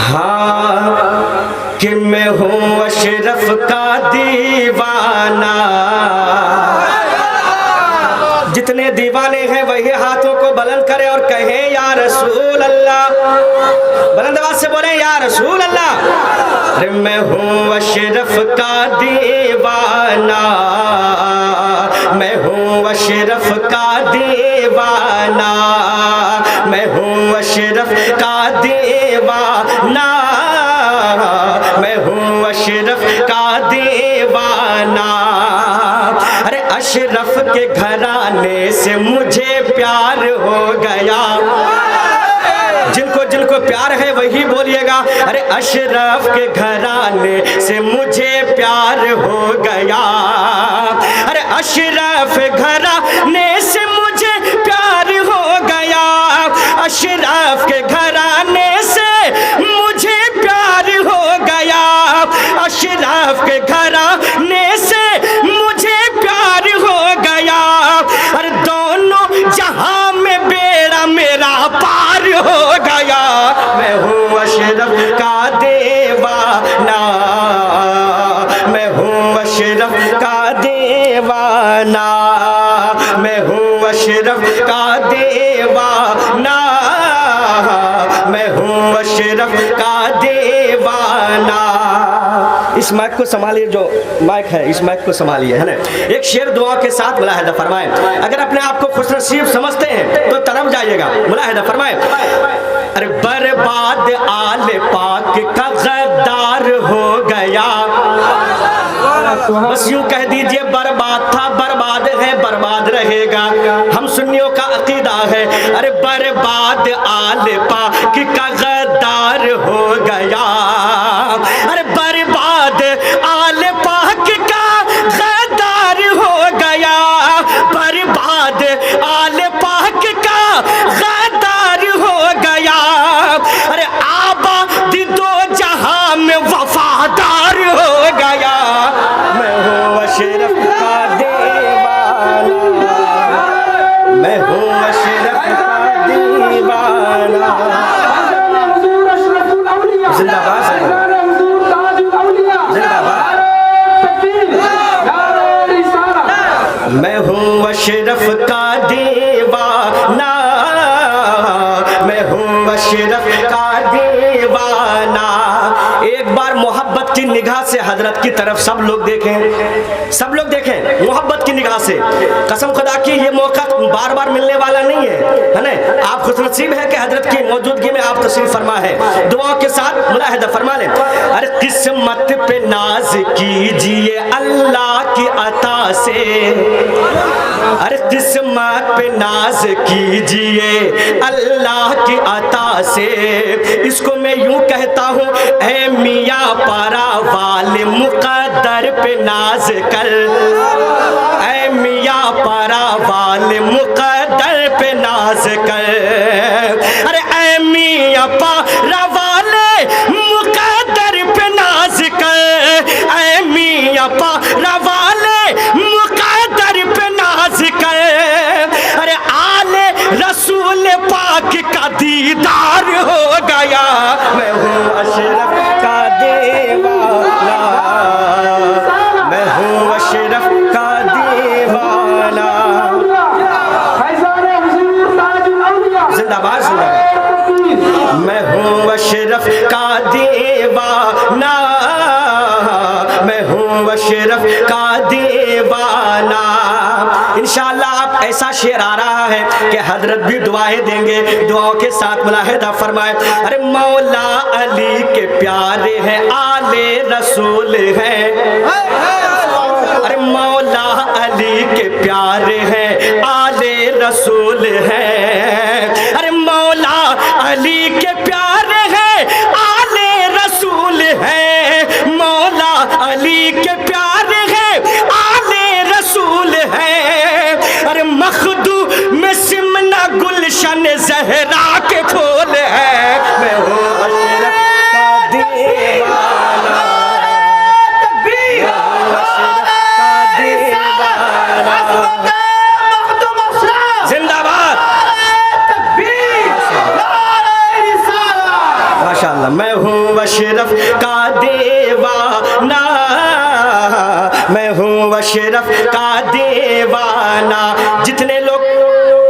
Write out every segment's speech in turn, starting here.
ہاں کہ میں ہوں اشرف کا دیوانہ. جتنے دیوانے ہیں وہی ہاتھوں کو بلند کریں اور کہیں یا رسول اللہ. بلند آواز سے بولیں یا رسول اللہ. میں ہوں اشرف کا دیوانہ, میں ہوں اشرف کا دیوانہ, میں ہوں اشرف کا دیوانہ, میں ہوں اشرف کا دیوانہ. ارے اشرف کے گھرانے سے مجھے پیار ہو گیا. جن کو پیار ہے وہی بولیے گا. ارے اشرف کے گھرانے سے مجھے پیار ہو گیا. ارے اشرف گھرانے سے مجھے پیار ہو گیا. اشرف کے گھرانے سے مجھے پیار ہو گیا. اشرف کے گھرانے سے مجھے پیار ہو گیا. اور دونوں جہاں میں بیڑا میرا پار ہو گیا. میں ہوں اشرف کا دیوانہ, میں ہوں اشرف کا دیوانہ, میں ہوں اشرف کا دیوانہ, میں ہوں اشرف کا دیوانہ. اس مائک کو سنبھالیے, جو مائک ہے اس مائک کو سنبھالیے, ہے نا. ایک شعر دعا کے ساتھ ملاحظہ فرمائیں. اگر اپنے آپ کو خوش نصیب سمجھتے ہیں تو طرف جائیے گا. ملاحظہ فرمائیں. ارے برباد آل پاک کا غدار ہو گیا. بس یوں کہہ دیجئے برباد تھا, برباد ہے, برباد رہے گا. ہم سنیوں کا عقیدہ ہے. ارے برباد آل پاک کا غدار ہو گیا. ارے برباد آل پاک کا غدار ہو گیا. برباد آل پاک کا غدار ہو گیا. ارے آباد دو جہاں میں وفادار ہو گیا. میں ہوں اشرف کا دیوانہ, میں ہوں اشرف کا دیوانہ. زندہ باد, زندہ باد. میں ہوں اشرف کا دیوانہ, میں ہوں اشرف کا دیوانہ. ایک بار محبت کی نگاہ سے حضرت کی طرف سب لوگ دیکھیں, سب لوگ دیکھیں محبت کی نگاہ سے. قسم خدا کی یہ موقع بار بار ملنے والا نہیں ہے نا. آپ خوش نصیب ہیں کہ حضرت کی موجودگی میں آپ تشریف فرما ہے. دعاؤں کے ساتھ ملاحظہ فرما لیں. ارے قسمت پہ ناز کیجئے اللہ کی عطا سے. ارے قسمت پہ ناز کیجئے اللہ کی عطا سے. اس کو میں یوں کہتا ہوں, اے میاں پارا والے مقدر پہ ناز کر. اے میاں پارا والے مقدر پہ ناز کر. ارے اے میاں پارا والے مقدر پہ ناز کر. اے میاں پارا والے مقدر پہ ناز کر. ارے آل رسول پاک کا دیدار ہو گیا. میں ہوں اشرف کا دیوانہ, میں ہوں اشرف کا دیوانہ. زندہ باد, زندہ باد. میں ہوں اشرف کا دیوانہ, میں ہوں اشرف کا دیوانہ. انشاءاللہ آپ ایسا شعر آ رہا ہے کہ حضرت بھی دعائیں دیں گے. دعاؤں کے ساتھ ملاحظہ فرمائے. ارے مولا علی کے پیارے ہیں, آل رسول ہیں. ارے مولا علی کے پیارے ہیں, آل رسول ہیں. ارے مولا علی کے پیارے ہیں, آل رسول ہیں. مولا علی کے پیارے ہیں, آل رسول ہیں. ارے مخدوم میں سمنا گلشن زہرا کے پھول ہے. میں ہوں اشرف کا دیوانہ, زندہ باد. ماشاءاللہ. میں ہوں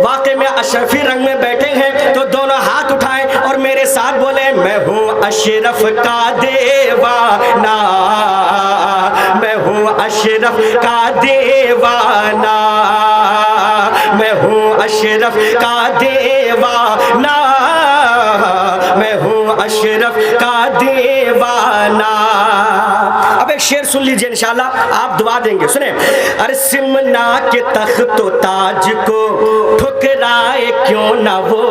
واقعے میں اشرفی رنگ میں بیٹھے ہیں تو دونوں ہاتھ اٹھائیں اور میرے ساتھ بولیں میں ہوں اشرف کا دیوانہ، میں ہوں اشرف کا دیوانہ، میں ہوں اشرف کا دیوانہ، میں ہوں اشرف کا دیوانہ۔ اب ایک شعر سن لیجئے انشاءاللہ آپ دعا دیں گے، سنیں۔ ارے سمنا کے تخت و تاج کو ٹھکرائے کیوں نہ وہ،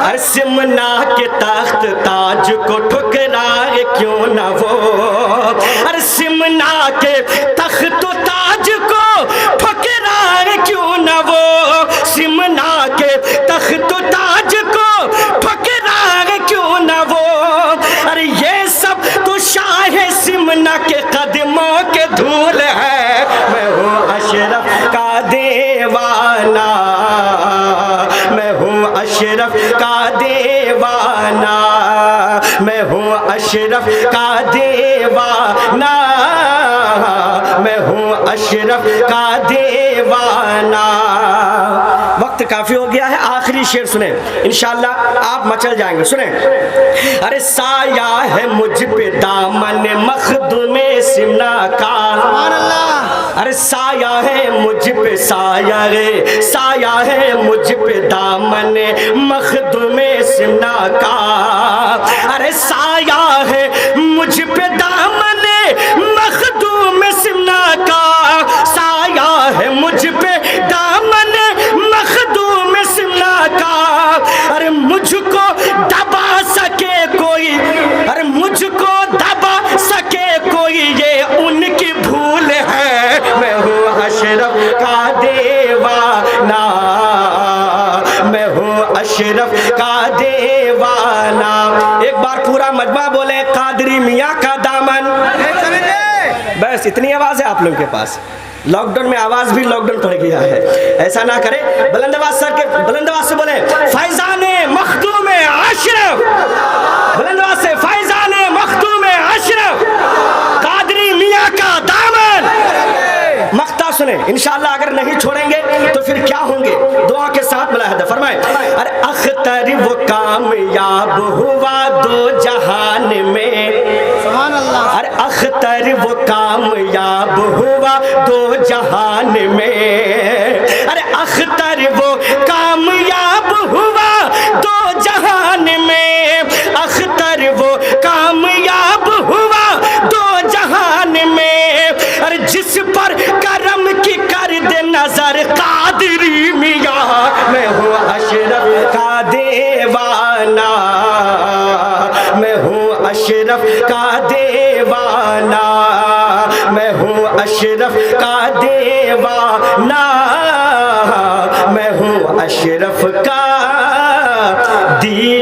ارے سمنا کے تخت تاج کو ٹھکرائے کیوں نہ وہ، ارے سمنا کے تخت و تاج کو ٹھکرائے کیوں نہ وہ، سمنا کے تخت و تاج کو ٹھکرائے کیوں نہ وہ، ارے یہ سب تو شاہ سمنا کے قدموں کے دھول ہے، میں ہوں اشرف کا دیوانہ، میں ہوں اشرف کا دیوانہ، میں ہوں اشرف کا دیوانہ، میں ہوں اشرف کا دیوانہ۔ وقت کافی ہو گیا ہے، آخری شعر سنیں انشاءاللہ آپ مچل جائیں گے، سنیں۔ ارے سایہ ہے مجھ پہ دامن مخدوم سمنا کا، ارے سایہ ہے مجھ پہ، سایہ ہے، سایہ ہے مجھ پہ دامن مخدوم سمنا کا، ارے سایہ ہے مجھ پہ دامن مخدوم سمنا کا، سایہ ہے مجھ پہ دامن مخدوم سمنا کا، ارے مجھ کو دبا سکے کوئی، ارے مجھ کو دبا سکے کوئی یہ ان کی بھول ہے، میں ہوں اشرف کا دیوانہ، میں ہوں اشرف کا دیوانہ۔ ایک بار پورا مجمع بولے قادری میاں کا دامن۔ بس اتنی آواز ہے آپ لوگوں کے پاس، لاک ڈاؤن میں آواز بھی لاک ڈاؤن پڑ گیا ہے، ایسا نہ کرے، بلند آواز سر کے بلند آواز سے بولیں فیضان مخدوم اشرف، بلند آواز سے فیضان مخدوم اشرف، قادری میاں کا دامن۔ مقطع سنیں انشاءاللہ، اگر نہیں چھوڑیں گے تو پھر کیا ہوں گے، دعا کے ساتھ ملاحظہ فرمائیں۔ ارے اختر وہ کامیاب ہوا دو جہان میں، ارے اختر وہ کامیاب ہوا دو جہان میں، ارے اختر وہ کامیاب ہوا دو جہان میں، اختر وہ کامیاب ہوا دو جہان میں، ارے جس پر کرم کی کر دے نظر قادری میاں، میں ہوں اشرف کا دیوانہ، میں ہوں اشرف کا دیوانہ، میں ہوں اشرف کا دیوانہ، میں ہوں اشرف کا دیوانہ۔